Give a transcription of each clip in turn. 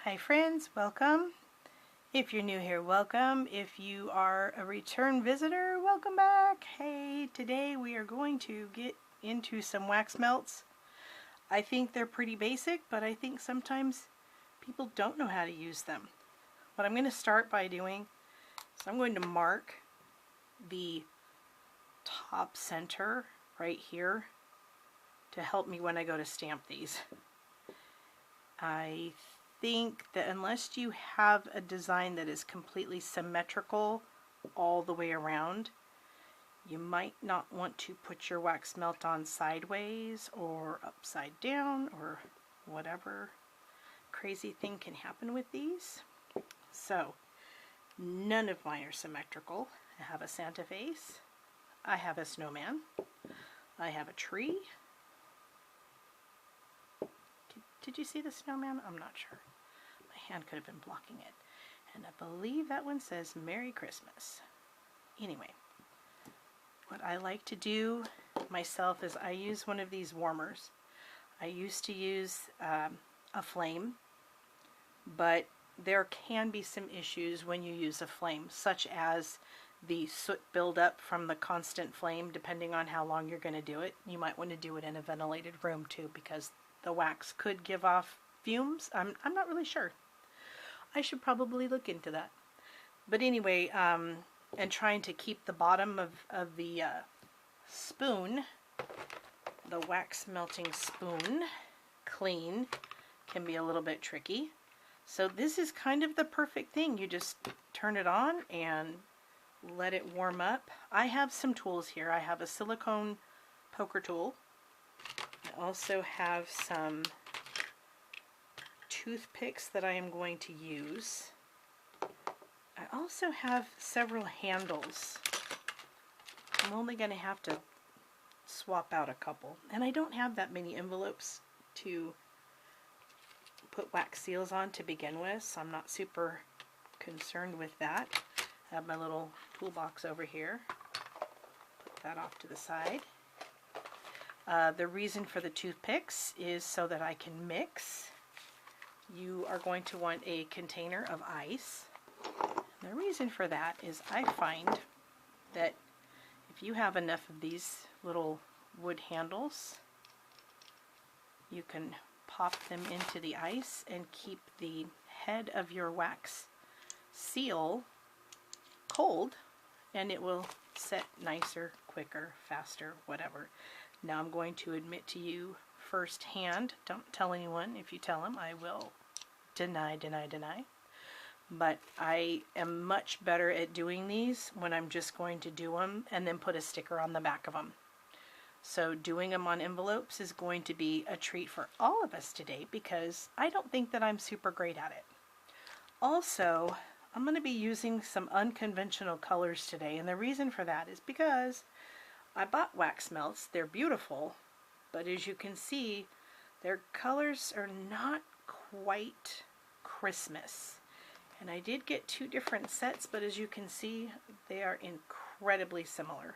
Hi friends, welcome. If you're new here, welcome. If you are a return visitor, welcome back. Hey, today we are going to get into some wax melts. I think they're pretty basic, but I think sometimes people don't know how to use them. What I'm going to start by doing is I'm going to mark the top center right here to help me when I go to stamp these. I think that unless you have a design that is completely symmetrical all the way around, you might not want to put your wax melt on sideways or upside down or whatever crazy thing can happen with these. So none of mine are symmetrical. I have a Santa face, I have a snowman, I have a tree. Did you see the snowman? I'm not sure. My hand could have been blocking it. And I believe that one says Merry Christmas. Anyway, what I like to do myself is I use one of these warmers. I used to use a flame, but there can be some issues when you use a flame, such as the soot buildup from the constant flame, depending on how long you're going to do it. You might want to do it in a ventilated room too, because the wax could give off fumes. I'm not really sure. I should probably look into that. But anyway, and trying to keep the bottom of the spoon, the wax melting spoon, clean can be a little bit tricky. So this is kind of the perfect thing. You just turn it on and let it warm up. I have some tools here. I have a silicone poker tool. I also have some toothpicks that I am going to use. I also have several handles. I'm only going to have to swap out a couple. And I don't have that many envelopes to put wax seals on to begin with, so I'm not super concerned with that. I have my little toolbox over here. Put that off to the side. The reason for the toothpicks is so that I can mix. You are going to want a container of ice. The reason for that is I find that if you have enough of these little wood handles, you can pop them into the ice and keep the head of your wax seal cold, and it will set nicer, quicker, faster, whatever. Now I'm going to admit to you firsthand, don't tell anyone. If you tell them, I will deny. But I am much better at doing these when I'm just going to do them and then put a sticker on the back of them. So doing them on envelopes is going to be a treat for all of us today, because I don't think that I'm super great at it. Also, I'm going to be using some unconventional colors today, and the reason for that is because I bought wax melts. They're beautiful, but as you can see, their colors are not quite Christmas. And I did get two different sets, but as you can see, they are incredibly similar.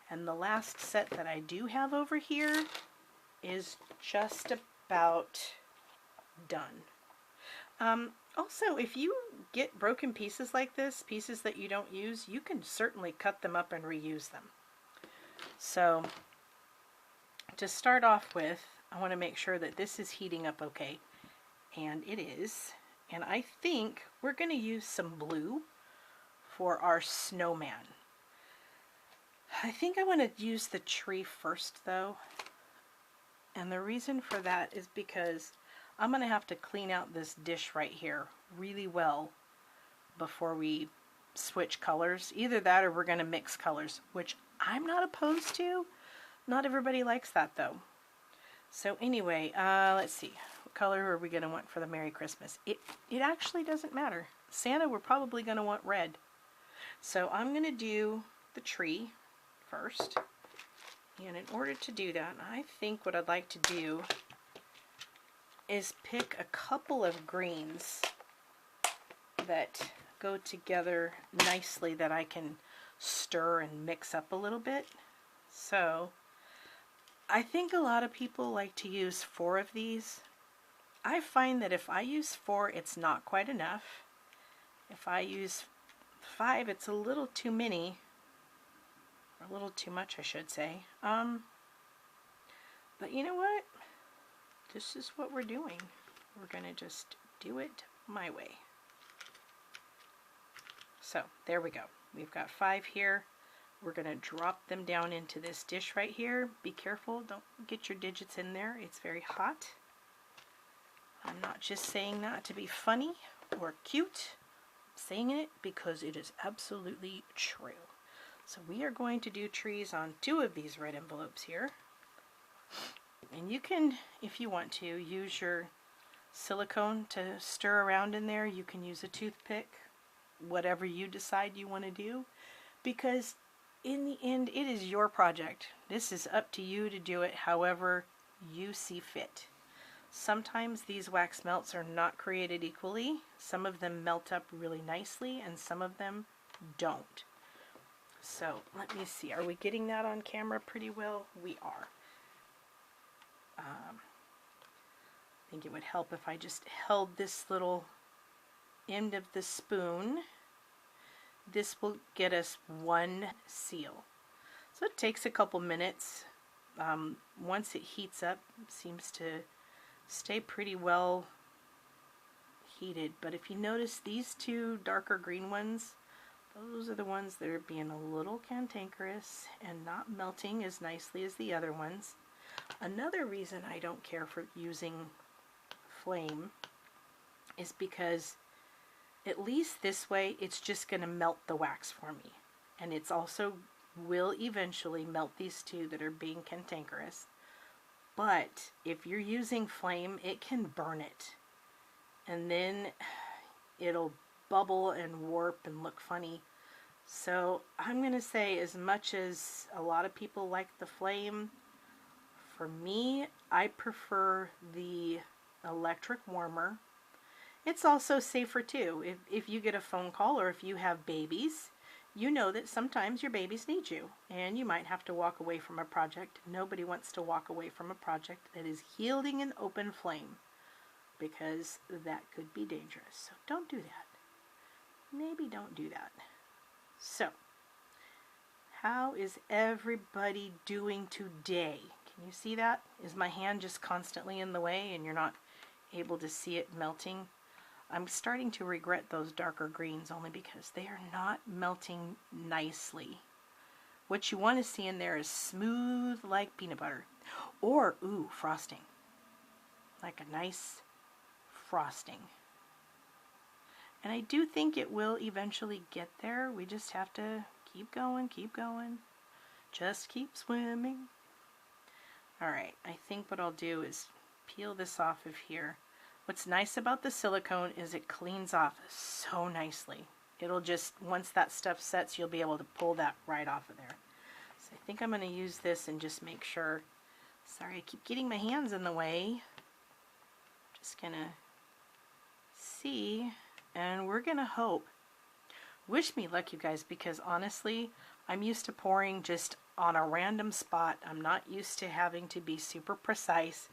And the last set that I do have over here is just about done. Also, if you get broken pieces like this, pieces that you don't use, you can certainly cut them up and reuse them. So to start off with, I want to make sure that this is heating up okay, and it is. And I think we're going to use some blue for our snowman. I think I want to use the tree first though, and the reason for that is because I'm going to have to clean out this dish right here really well before we switch colors. Either that or we're going to mix colors, which I'm not opposed to. Not everybody likes that though. So anyway, let's see. What color are we going to want for the Merry Christmas? It actually doesn't matter. Santa, we're probably going to want red. So I'm going to do the tree first. And in order to do that, I think what I'd like to do is pick a couple of greens that go together nicely that I can stir and mix up a little bit. So I think a lot of people like to use 4 of these. I find that if I use 4, it's not quite enough. If I use 5, it's a little too many, or a little too much, I should say. But you know what? This is what we're doing. We're going to just do it my way. So there we go. We've got 5 here. We're going to drop them down into this dish right here. Be careful, don't get your digits in there. It's very hot. I'm not just saying that to be funny or cute. I'm saying it because it is absolutely true. So we are going to do trees on 2 of these red envelopes here. And you can, if you want to, use your silicone to stir around in there. You can use a toothpick, whatever you decide you want to do, because in the end it is your project. This is up to you to do it however you see fit. Sometimes these wax melts are not created equally. Some of them melt up really nicely and some of them don't. So let me see, are we getting that on camera pretty well? We are. I think it would help if I just held this little end of the spoon. This will get us 1 seal. So it takes a couple minutes. Once it heats up, it seems to stay pretty well heated. But if you notice these 2 darker green ones, those are the ones that are being a little cantankerous and not melting as nicely as the other ones. Another reason I don't care for using flame is because at least this way it's just going to melt the wax for me, and it's also will eventually melt these 2 that are being cantankerous. But if you're using flame, it can burn it, and then it'll bubble and warp and look funny. So I'm going to say, as much as a lot of people like the flame, for me, I prefer the electric warmer. It's also safer too. If you get a phone call or if you have babies, you know that sometimes your babies need you and you might have to walk away from a project. Nobody wants to walk away from a project that is yielding an open flame, because that could be dangerous. So don't do that. Maybe don't do that. So, how is everybody doing today? Can you see that? Is my hand just constantly in the way and you're not able to see it melting? I'm starting to regret those darker greens only because they are not melting nicely. What you want to see in there is smooth like peanut butter. Or, ooh, frosting. Like a nice frosting. And I do think it will eventually get there. We just have to keep going, just keep swimming. Alright, I think what I'll do is peel this off of here. What's nice about the silicone is it cleans off so nicely. It'll just, once that stuff sets, you'll be able to pull that right off of there. So I think I'm going to use this and just make sure. Sorry, I keep getting my hands in the way. Just going to see, and we're going to hope. Wish me luck, you guys, because honestly, I'm used to pouring just on a random spot. I'm not used to having to be super precise.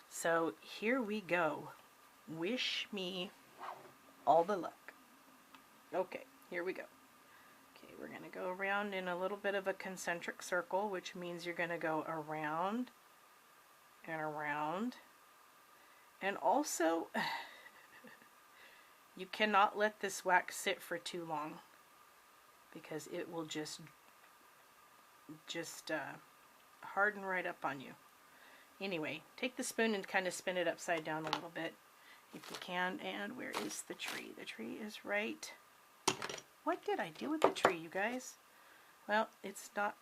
So here we go. Wish me all the luck. Okay, here we go. Okay, we're going to go around in a little bit of a concentric circle, which means you're going to go around and around. And also, you cannot let this wax sit for too long, because it will just harden right up on you. Anyway, take the spoon and kind of spin it upside down a little bit if you can. And where is the tree? The tree is right. What did I do with the tree, you guys? Well, it's not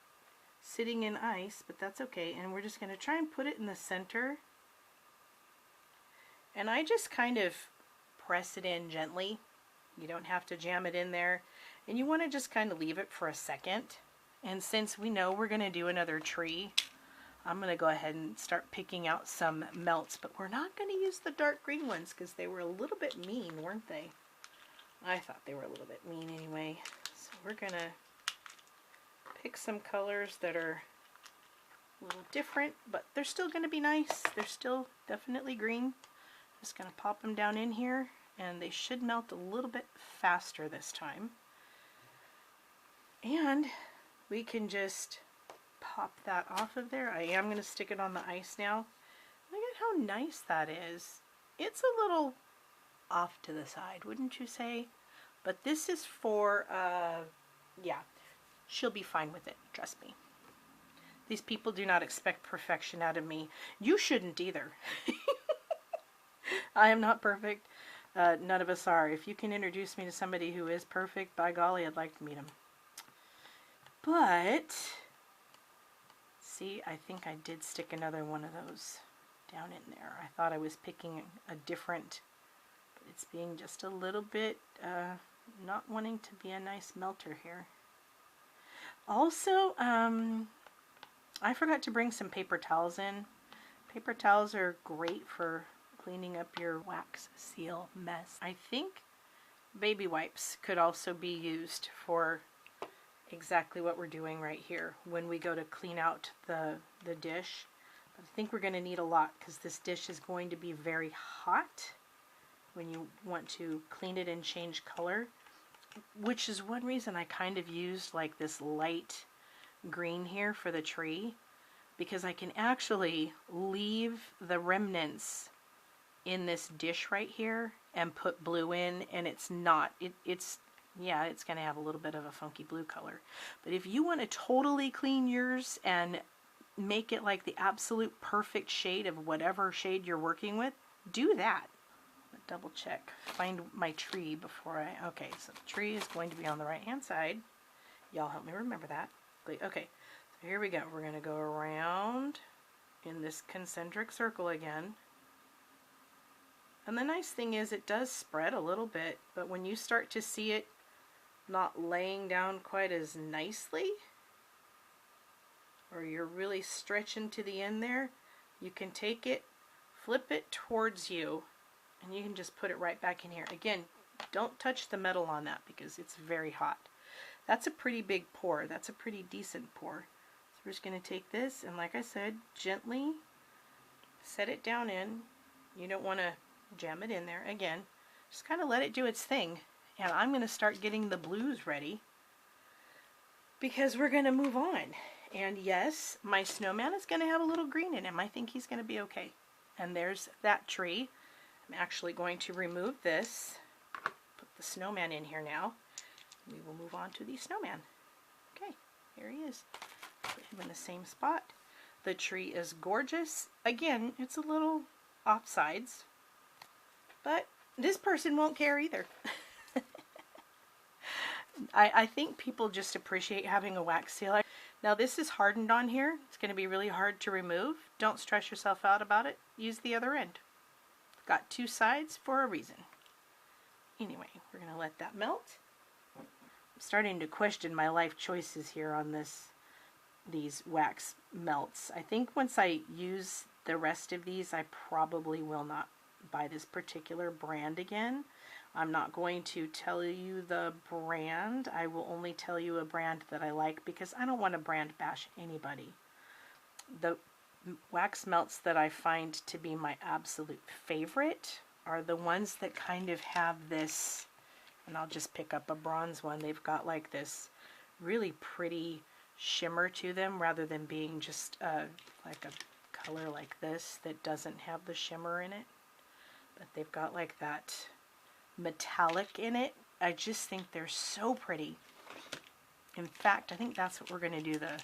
sitting in ice, but that's okay. And we're just going to try and put it in the center. And I just kind of press it in gently. You don't have to jam it in there. And you want to just kind of leave it for a second. And since we know we're going to do another tree, I'm going to go ahead and start picking out some melts. But we're not going to use the dark green ones because they were a little bit mean, weren't they? I thought they were a little bit mean anyway. So we're going to pick some colors that are a little different, but they're still going to be nice. They're still definitely green. Just going to pop them down in here, and they should melt a little bit faster this time. And we can just pop that off of there. I am going to stick it on the ice now. Look at how nice that is. It's a little off to the side, wouldn't you say? But this is for, yeah, she'll be fine with it, trust me. These people do not expect perfection out of me. You shouldn't either. I am not perfect. None of us are. If you can introduce me to somebody who is perfect, by golly, I'd like to meet him. But, see, I think I did stick another one of those down in there. I thought I was picking a different, but it's being just a little bit, not wanting to be a nice melter here. Also, I forgot to bring some paper towels in. Paper towels are great for cleaning up your wax seal mess. I think baby wipes could also be used for exactly what we're doing right here when we go to clean out the dish. I think we're going to need a lot because this dish is going to be very hot when you want to clean it and change color, which is one reason I kind of used like this light green here for the tree, because I can actually leave the remnants in this dish right here and put blue in, and it's not, yeah, it's going to have a little bit of a funky blue color. But if you want to totally clean yours and make it like the absolute perfect shade of whatever shade you're working with, do that. Double check, find my tree before okay, so the tree is going to be on the right hand side. Y'all help me remember that. Okay, so here we go. We're going to go around in this concentric circle again. And the nice thing is it does spread a little bit, but when you start to see it not laying down quite as nicely, or you're really stretching to the end there, you can take it, flip it towards you, and you can just put it right back in here. Again, don't touch the metal on that because it's very hot. That's a pretty big pour. That's a pretty decent pour. So we're just going to take this and, like I said, gently set it down in. You don't want to jam it in there. Again, just kind of let it do its thing. And I'm going to start getting the blues ready because we're going to move on. And yes, my snowman is going to have a little green in him. I think he's going to be okay. And there's that tree. I'm actually going to remove this, put the snowman in here now. We will move on to the snowman. Okay, here he is. Put him in the same spot. The tree is gorgeous. Again, it's a little offsides, but this person won't care either. I think people just appreciate having a wax seal. Now this is hardened on here. It's going to be really hard to remove. Don't stress yourself out about it. Use the other end. Got two sides for a reason. Anyway, we're going to let that melt. I'm starting to question my life choices here on these wax melts. I think once I use the rest of these, I probably will not buy this particular brand again. I'm not going to tell you the brand. I will only tell you a brand that I like because I don't want to brand bash anybody. The wax melts that I find to be my absolute favorite are the ones that kind of have this, and I'll just pick up a bronze one. They've got like this really pretty shimmer to them rather than being just like a color like this that doesn't have the shimmer in it. But they've got like that metallic in it. I just think they're so pretty. In fact, I think that's what we're going to do the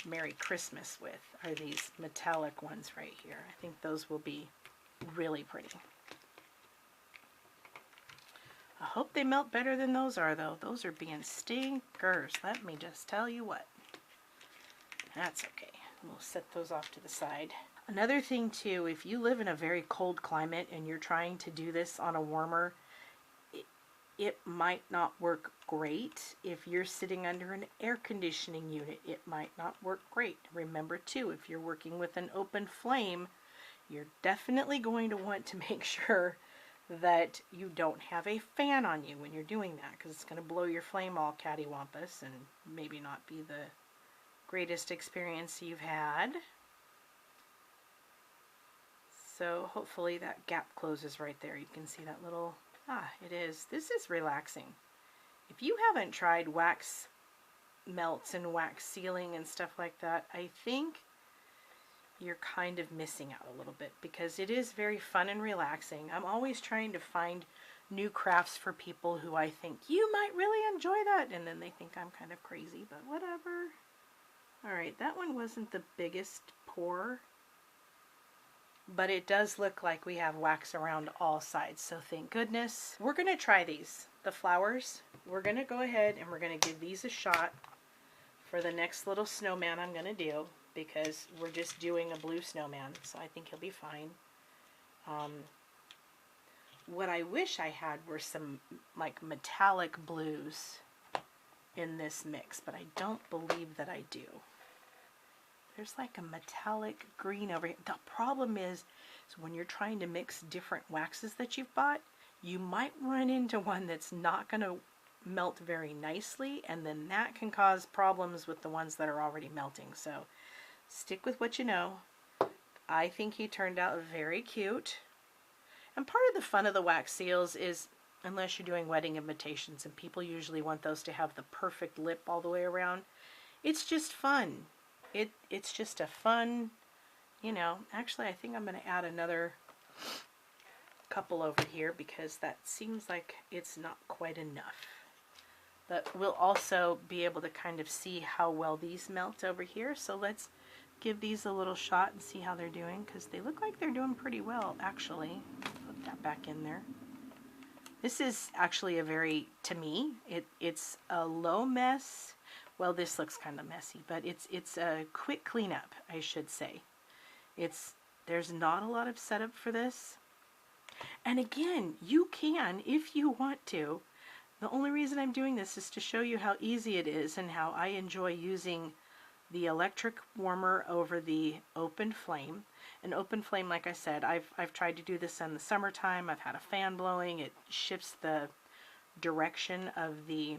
Merry Christmas with, are these metallic ones right here. I think those will be really pretty. I hope they melt better than those are, though. Those are being stinkers, let me just tell you what. That's okay. We'll set those off to the side. Another thing too, if you live in a very cold climate and you're trying to do this on a warmer, it might not work great. If you're sitting under an air conditioning unit, it might not work great. Remember too, if you're working with an open flame, you're definitely going to want to make sure that you don't have a fan on you when you're doing that, because it's going to blow your flame all cattywampus and maybe not be the greatest experience you've had. So hopefully that gap closes right there. You can see that little, it is. This is relaxing. If you haven't tried wax melts and wax sealing and stuff like that, I think you're kind of missing out a little bit, because it is very fun and relaxing. I'm always trying to find new crafts for people who I think you might really enjoy that, and then they think I'm kind of crazy, but whatever. Alright, that one wasn't the biggest pour, but it does look like we have wax around all sides, so thank goodness. We're going to try these, the flowers. We're going to go ahead and we're going to give these a shot for the next little snowman I'm going to do, because we're just doing a blue snowman, so I think he'll be fine. What I wish I had were some like metallic blues in this mix, but I don't believe that I do. There's like a metallic green over here. The problem is when you're trying to mix different waxes that you've bought, you might run into one that's not going to melt very nicely, and then that can cause problems with the ones that are already melting. So stick with what you know. I think he turned out very cute. And part of the fun of the wax seals is, unless you're doing wedding invitations, and people usually want those to have the perfect lip all the way around, it's just fun. It's just a fun, you know. Actually, I think I'm going to add another couple over here, because that seems like it's not quite enough. But we'll also be able to kind of see how well these melt over here. So let's give these a little shot and see how they're doing, because they look like they're doing pretty well, actually. Put that back in there. This is actually a very, to me, it's a low mess. Well, this looks kind of messy, but it's a quick cleanup, I should say. There's not a lot of setup for this. And again, you can, if you want to. The only reason I'm doing this is to show you how easy it is and how I enjoy using the electric warmer over the open flame. An open flame, like I said, I've tried to do this in the summertime. I've had a fan blowing. It shifts the direction of the,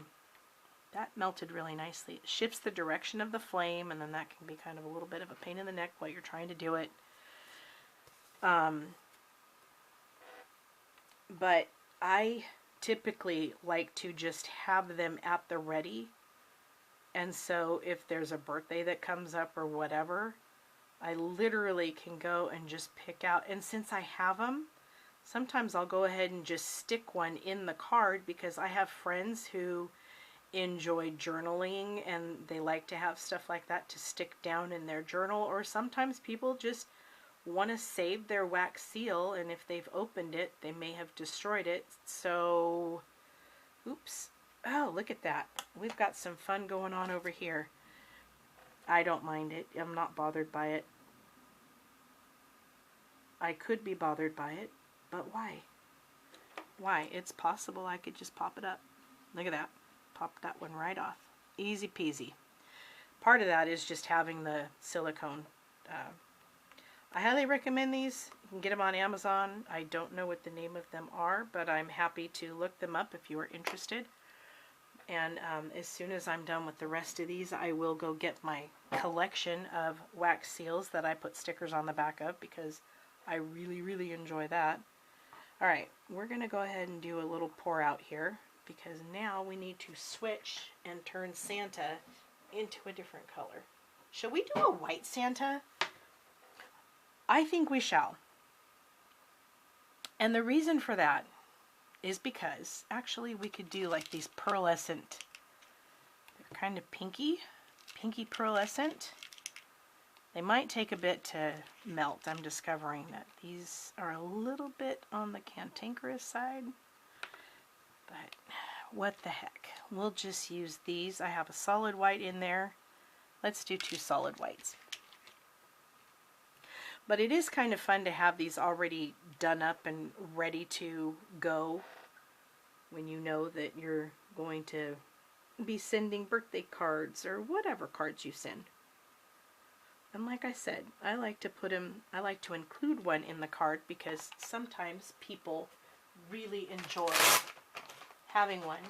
that melted really nicely. It shifts the direction of the flame, and then that can be kind of a little bit of a pain in the neck while you're trying to do it. But I typically like to just have them at the ready. And so if there's a birthday that comes up or whatever, I literally can go and just pick out. And since I have them, sometimes I'll go ahead and just stick one in the card, because I have friends who enjoy journaling and they like to have stuff like that to stick down in their journal. Or sometimes people just want to save their wax seal, and if they've opened it, they may have destroyed it. So, oops. Oh, look at that. We've got some fun going on over here. I don't mind it. I'm not bothered by it. I could be bothered by it, but why? Why? It's possible I could just pop it up. Look at that. Pop that one right off. Easy peasy. Part of that is just having the silicone. I highly recommend these. You can get them on Amazon. I don't know what the name of them are, but I'm happy to look them up if you are interested. And as soon as I'm done with the rest of these, I will go get my collection of wax seals that I put stickers on the back of, because I really, really enjoy that. Alright, we're going to go ahead and do a little pour out here, because now we need to switch and turn Santa into a different color. Shall we do a white Santa? I think we shall. And the reason for that is because actually we could do like these pearlescent, they're kind of pinky pearlescent. They might take a bit to melt. I'm discovering that these are a little bit on the cantankerous side, but what the heck. We'll just use these. I have a solid white in there. Let's do 2 solid whites. But it is kind of fun to have these already done up and ready to go when you know that you're going to be sending birthday cards or whatever cards you send. And like I said, I like to include one in the card, because sometimes people really enjoy having one.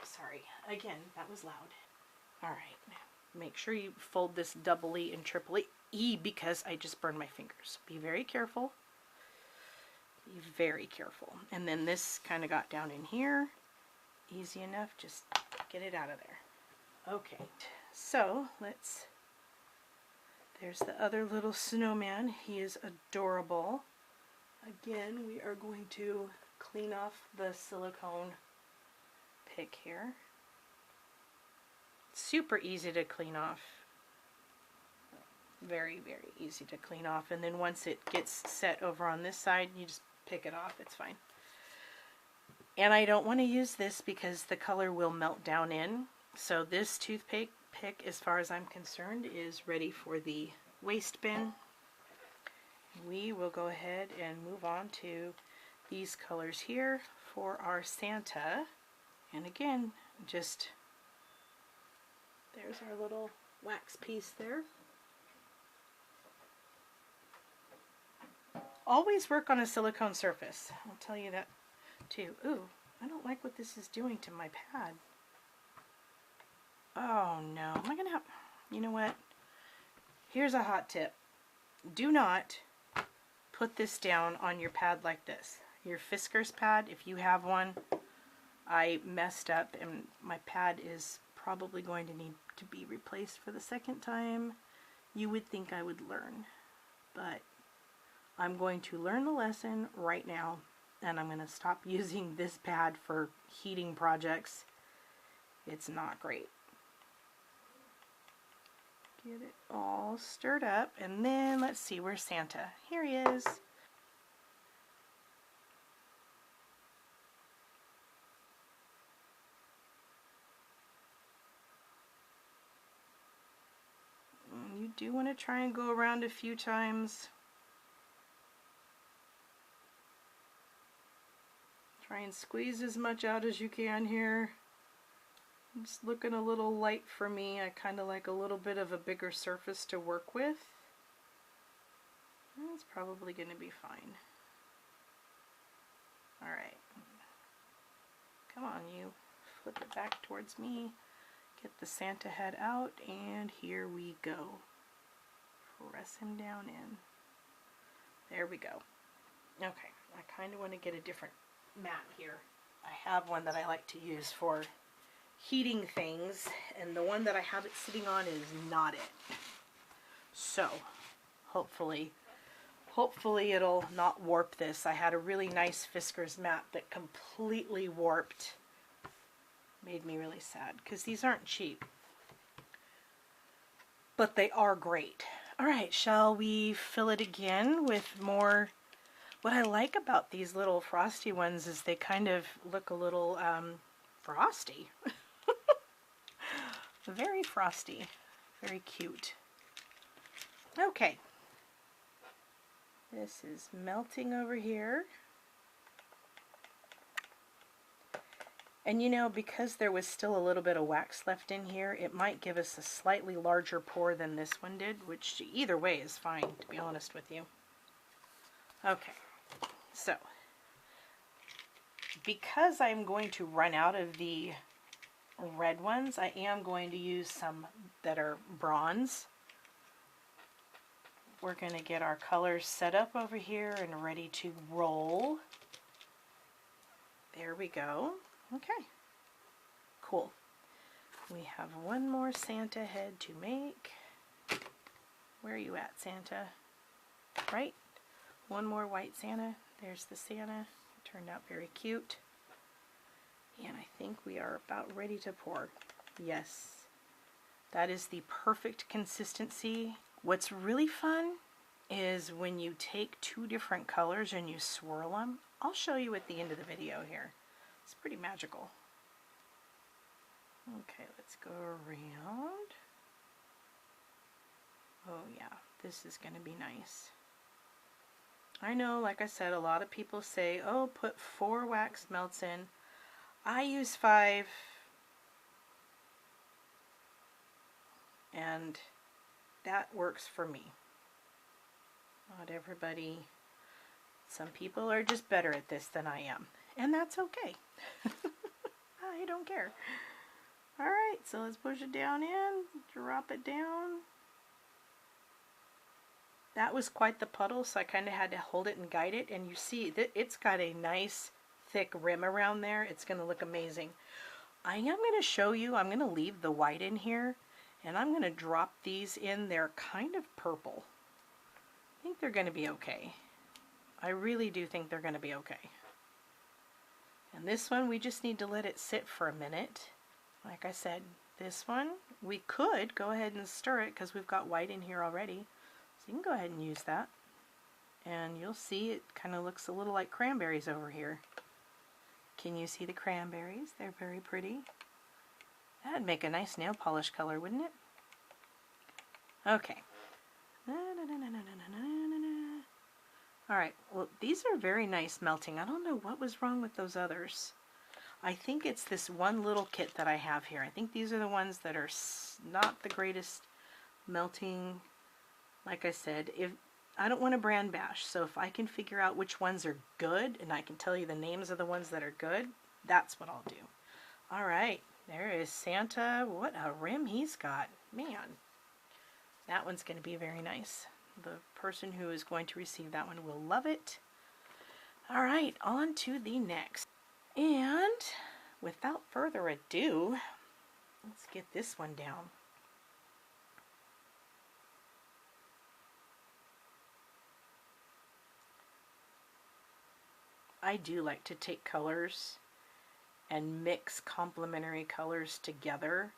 Sorry, again, that was loud. Alright, make sure you fold this doubly and triply. E because I just burned my fingers. Be very careful. Be very careful. And then this kind of got down in here. Easy enough, just get it out of there. Okay, so there's the other little snowman. He is adorable. Again, we are going to clean off the silicone pick here. Super easy to clean off. Very, very easy to clean off. And then once it gets set over on this side, you just pick it off. It's fine. And I don't want to use this because the color will melt down in. So this toothpick, as far as I'm concerned, is ready for the waste bin. We will go ahead and move on to these colors here for our Santa. And again, just there's our little wax piece there. Always work on a silicone surface. I'll tell you that too. Ooh, I don't like what this is doing to my pad. Oh no, am I gonna have, you know what? Here's a hot tip. Do not put this down on your pad like this. Your Fiskars pad, if you have one, I messed up and my pad is probably going to need to be replaced for the second time. You would think I would learn, but I'm going to learn the lesson right now, and I'm going to stop using this pad for heating projects. It's not great. Get it all stirred up, and then let's see, where's Santa? Here he is. You do want to try and go around a few times. Try and squeeze as much out as you can here. It's looking a little light for me. I kind of like a little bit of a bigger surface to work with. It's probably going to be fine. Alright. Come on, you. Flip it back towards me. Get the Santa head out, and here we go. Press him down in. There we go. Okay, I kind of want to get a different mat here. I have one that I like to use for heating things, and the one that I have it sitting on is not it. So, hopefully it'll not warp this. I had a really nice Fiskars mat that completely warped. Made me really sad, because these aren't cheap. But they are great. Alright, shall we fill it again with more? What I like about these little frosty ones is they kind of look a little frosty. Very frosty. Very cute. Okay. This is melting over here. And you know, because there was still a little bit of wax left in here, it might give us a slightly larger pour than this one did, which either way is fine, to be honest with you. Okay, so because I'm going to run out of the red ones, I am going to use some that are bronze. We're going to get our colors set up over here and ready to roll. There we go. Okay, cool. We have one more Santa head to make. Where are you at, Santa? Right? One more white Santa. There's the Santa. It turned out very cute. And I think we are about ready to pour. Yes, that is the perfect consistency. What's really fun is when you take two different colors and you swirl them. I'll show you at the end of the video here. It's pretty magical. Okay, let's go around. Oh yeah, this is going to be nice. I know, like I said, a lot of people say, oh, put 4 wax melts in. I use 5. And that works for me. Not everybody. Some people are just better at this than I am. And that's okay. I don't care. Alright, so let's push it down in, drop it down. that was quite the puddle, so I kind of had to hold it and guide it, and you see that it's got a nice thick rim around there. It's going to look amazing. I am going to show you, I'm going to leave the white in here, and I'm going to drop these in. They're kind of purple. I think they're going to be okay. I really do think they're going to be okay. And this one, we just need to let it sit for a minute. Like I said, this one, we could go ahead and stir it because we've got white in here already. So you can go ahead and use that. And you'll see it kind of looks a little like cranberries over here. Can you see the cranberries? They're very pretty. That'd make a nice nail polish color, wouldn't it? Okay. Alright, well these are very nice melting. I don't know what was wrong with those others. I think it's this one little kit that I have here. I think these are the ones that are not the greatest melting. Like I said, if I don't want to brand bash, so if I can figure out which ones are good and I can tell you the names of the ones that are good, that's what I'll do. Alright, there is Santa. What a rim he's got. Man, that one's going to be very nice. The person who is going to receive that one will love it. Alright, on to the next. And without further ado, let's get this one down. I do like to take colors and mix complementary colors together.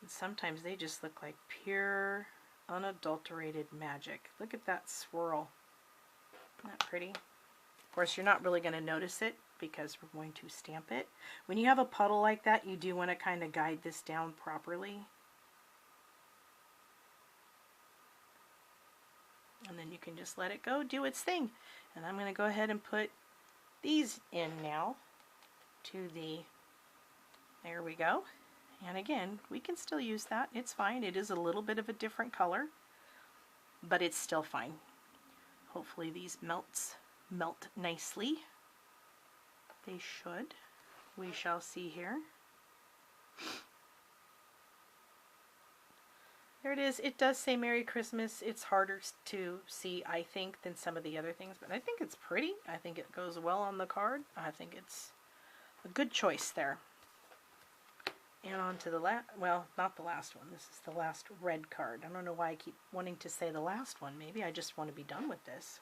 And sometimes they just look like pure, unadulterated magic. Look at that swirl. Isn't that pretty? Of course, you're not really going to notice it because we're going to stamp it. When you have a puddle like that, you do want to kind of guide this down properly. And then you can just let it go, do its thing. And I'm going to go ahead and put these in now to the, there we go. And again, we can still use that. It's fine. It is a little bit of a different color, but it's still fine. Hopefully these melt nicely. They should. We shall see here. There it is. It does say Merry Christmas. It's harder to see, I think, than some of the other things, but I think it's pretty. I think it goes well on the card. I think it's a good choice there. And on to the last, well, not the last one. This is the last red card. I don't know why I keep wanting to say the last one. Maybe I just want to be done with this.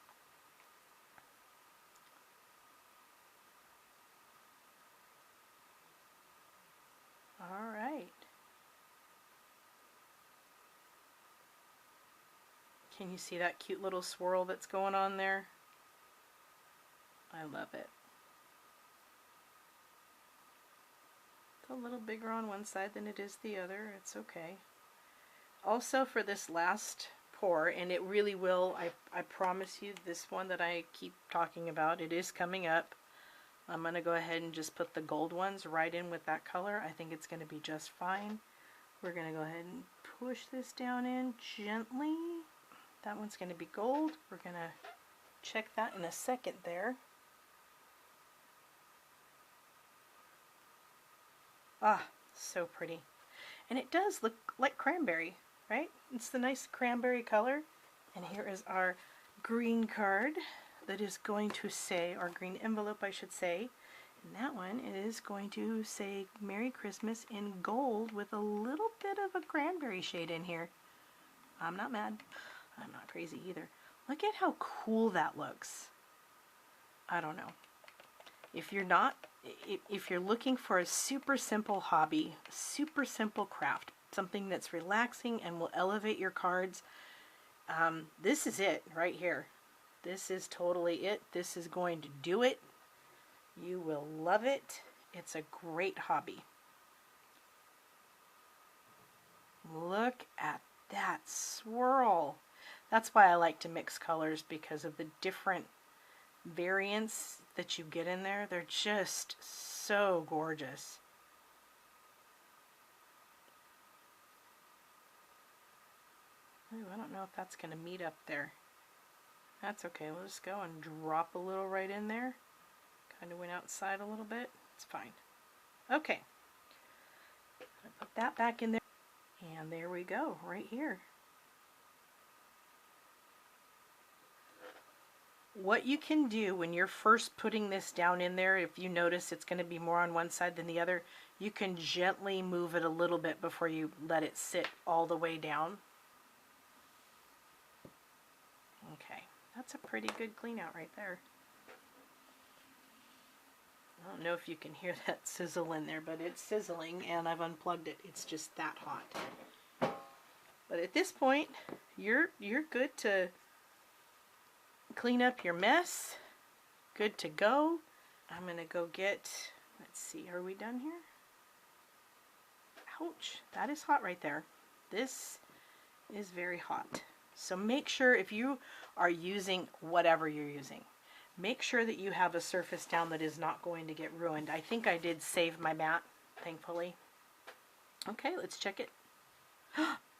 All right. Can you see that cute little swirl that's going on there? I love it. It's a little bigger on one side than it is the other. It's okay. Also for this last pour, and it really will, I promise you, this one that I keep talking about, it is coming up. I'm going to go ahead and just put the gold ones right in with that color. I think it's going to be just fine. We're going to go ahead and push this down in gently. That one's going to be gold. We're going to check that in a second there. Ah, so pretty. And it does look like cranberry, right? It's the nice cranberry color. And here is our green card that is going to say, or green envelope I should say. And that one is going to say Merry Christmas in gold with a little bit of a cranberry shade in here. I'm not mad. I'm not crazy either. Look at how cool that looks. I don't know. If you're looking for a super simple hobby, super simple craft, something that's relaxing and will elevate your cards, this is it right here. This is totally it. This is going to do it. You will love it. It's a great hobby. Look at that swirl. That's why I like to mix colors, because of the different variants that you get in there. They're just so gorgeous. Ooh, I don't know if that's going to meet up there. That's okay. We'll just go and drop a little right in there. Kind of went outside a little bit. It's fine. Okay. Put that back in there. And there we go, right here. what you can do when you're first putting this down in there, if you notice it's going to be more on one side than the other, you can gently move it a little bit before you let it sit all the way down. Okay, that's a pretty good clean out right there. I don't know if you can hear that sizzle in there, but it's sizzling and I've unplugged it. It's just that hot. But at this point, you're good to clean up your mess. Good to go. I'm going to go get, let's see, are we done here? Ouch, that is hot right there. This is very hot. So make sure if you are using whatever you're using, make sure that you have a surface down that is not going to get ruined. I think I did save my mat, thankfully. Okay, let's check it.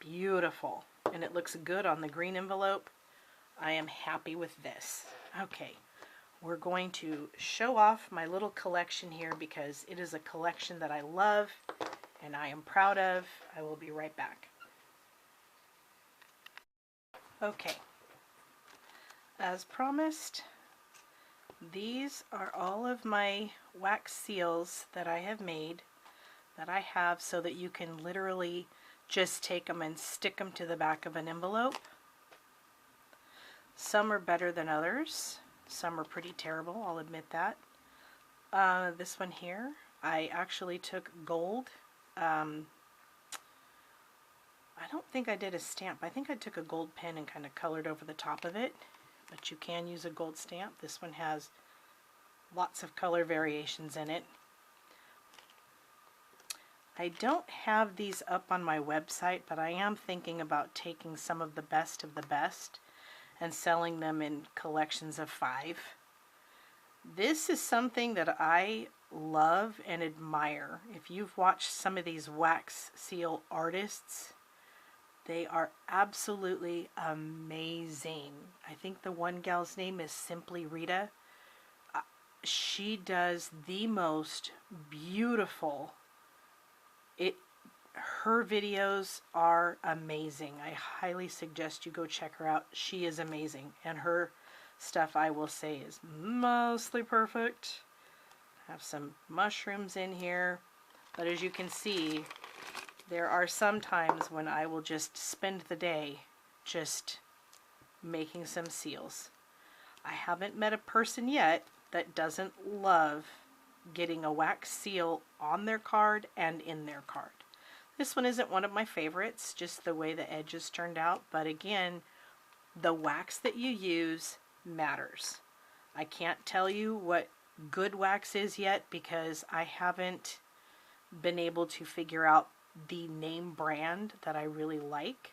Beautiful. And it looks good on the green envelope. I am happy with this. Okay, we're going to show off my little collection here because it is a collection that I love and I am proud of. I will be right back. Okay, as promised, these are all of my wax seals that I have made, that I have so that you can literally just take them and stick them to the back of an envelope. Some are better than others. Some are pretty terrible, I'll admit that. This one here, I actually took gold. I don't think I did a stamp. I think I took a gold pen and kind of colored over the top of it. But you can use a gold stamp. This one has lots of color variations in it. I don't have these up on my website, but I am thinking about taking some of the best and selling them in collections of 5. This is something that I love and admire. If you've watched some of these wax seal artists, they are absolutely amazing. I think the one gal's name is Simply Rita. She does the most beautiful. Her videos are amazing. I highly suggest you go check her out. She is amazing. And her stuff, I will say, is mostly perfect. I have some mushrooms in here. But as you can see, there are some times when I will just spend the day just making some seals. I haven't met a person yet that doesn't love getting a wax seal on their card and in their card. This one isn't one of my favorites, just the way the edges turned out, but again, the wax that you use matters. I can't tell you what good wax is yet because I haven't been able to figure out the name brand that I really like.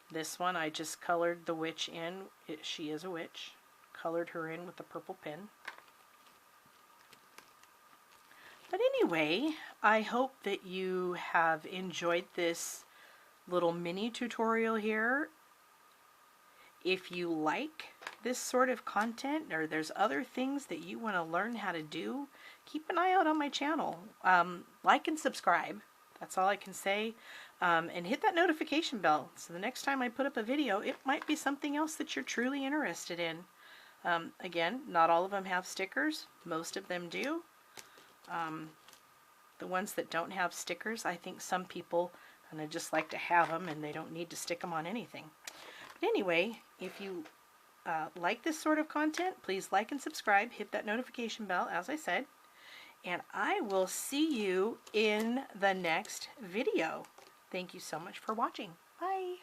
This one I just colored the witch in. She is a witch. Colored her in with the purple pen. But anyway, I hope that you have enjoyed this little mini tutorial here. If you like this sort of content or there's other things that you want to learn how to do, keep an eye out on my channel. Like and subscribe. That's all I can say. And hit that notification bell so the next time I put up a video, it might be something else that you're truly interested in. Again, not all of them have stickers. Most of them do. The ones that don't have stickers, I think some people kind of just like to have them and they don't need to stick them on anything. But anyway, if you like this sort of content, please like and subscribe. Hit that notification bell, as I said. And I will see you in the next video. Thank you so much for watching. Bye.